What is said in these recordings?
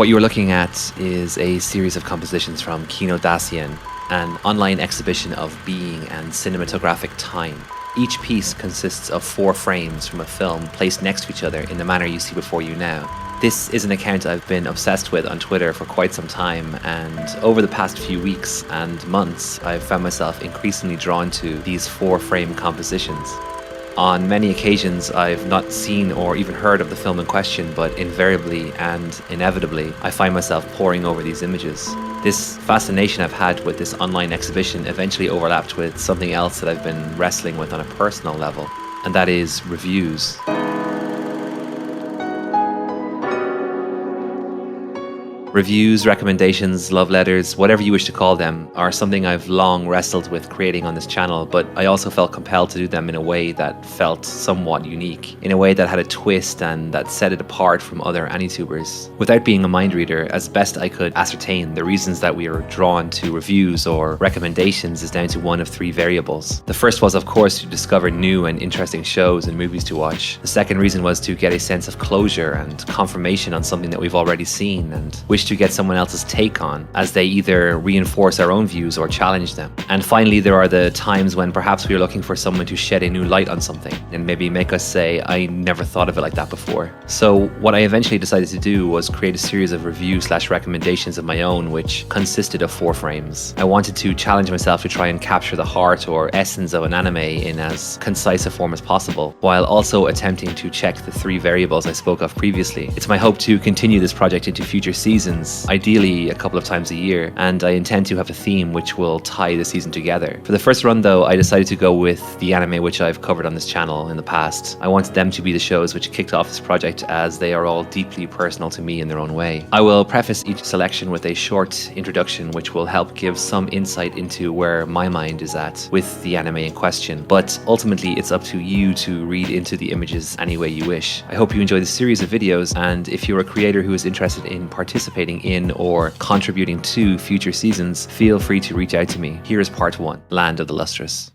What you're looking at is a series of compositions from Kino Dasien, an online exhibition of being and cinematographic time. Each piece consists of 4 frames from a film placed next to each other in the manner you see before you now. This is an account I've been obsessed with on Twitter for quite some time, and over the past few weeks and months, I've found myself increasingly drawn to these 4-frame compositions. On many occasions, I've not seen or even heard of the film in question, but invariably and inevitably, I find myself poring over these images. This fascination I've had with this online exhibition eventually overlapped with something else that I've been wrestling with on a personal level, and that is reviews. Reviews, recommendations, love letters, whatever you wish to call them, are something I've long wrestled with creating on this channel, but I also felt compelled to do them in a way that felt somewhat unique, in a way that had a twist and that set it apart from other AniTubers. Without being a mind reader, as best I could ascertain, the reasons that we are drawn to reviews or recommendations is down to one of 3 variables. The first was, of course, to discover new and interesting shows and movies to watch. The second reason was to get a sense of closure and confirmation on something that we've already seen and wish to get someone else's take on, as they either reinforce our own views or challenge them. And finally, there are the times when perhaps we are looking for someone to shed a new light on something and maybe make us say, I never thought of it like that before. So what I eventually decided to do was create a series of reviews/recommendations of my own, which consisted of 4 frames. I wanted to challenge myself to try and capture the heart or essence of an anime in as concise a form as possible, while also attempting to check the 3 variables I spoke of previously. It's my hope to continue this project into future seasons, ideally a couple of times a year, and I intend to have a theme which will tie the season together. For the first run though, I decided to go with the anime which I've covered on this channel in the past. I wanted them to be the shows which kicked off this project, as they are all deeply personal to me in their own way. I will preface each selection with a short introduction which will help give some insight into where my mind is at with the anime in question, but ultimately it's up to you to read into the images any way you wish. I hope you enjoy this series of videos, and if you're a creator who is interested in participating in or contributing to future seasons, feel free to reach out to me. Here is part 1, Land of the Lustrous.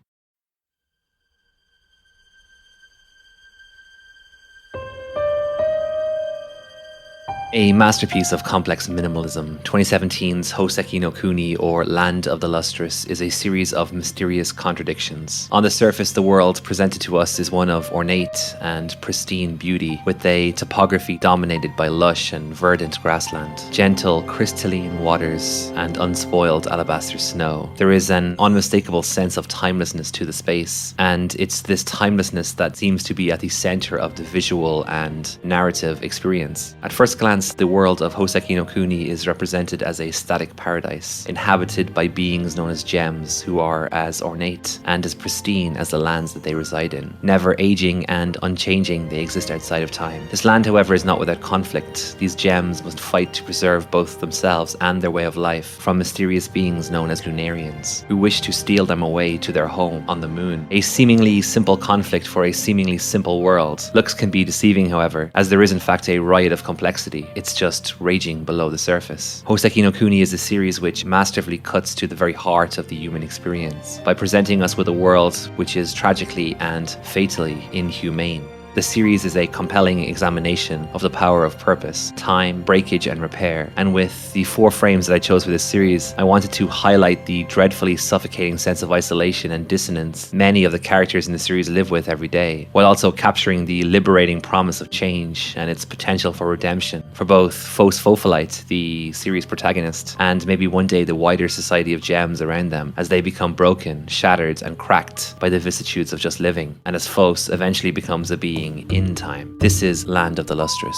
A masterpiece of complex minimalism, 2017's Houseki no Kuni, or Land of the Lustrous, is a series of mysterious contradictions. On the surface, the world presented to us is one of ornate and pristine beauty, with a topography dominated by lush and verdant grassland, gentle crystalline waters, and unspoiled alabaster snow. There is an unmistakable sense of timelessness to the space, and it's this timelessness that seems to be at the center of the visual and narrative experience. At first glance, the world of Houseki no Kuni is represented as a static paradise, inhabited by beings known as gems, who are as ornate and as pristine as the lands that they reside in. Never aging and unchanging, they exist outside of time. This land, however, is not without conflict. These gems must fight to preserve both themselves and their way of life from mysterious beings known as Lunarians, who wish to steal them away to their home on the moon. A seemingly simple conflict for a seemingly simple world. Looks can be deceiving, however, as there is in fact a riot of complexity. It's just raging below the surface. Houseki no Kuni is a series which masterfully cuts to the very heart of the human experience by presenting us with a world which is tragically and fatally inhumane. The series is a compelling examination of the power of purpose, time, breakage, and repair. And with the 4 frames that I chose for this series, I wanted to highlight the dreadfully suffocating sense of isolation and dissonance many of the characters in the series live with every day, while also capturing the liberating promise of change and its potential for redemption for both Phos, the series protagonist, and maybe one day the wider society of gems around them, as they become broken, shattered, and cracked by the vicissitudes of just living, and as Phos eventually becomes a being in time. This is Land of the Lustrous.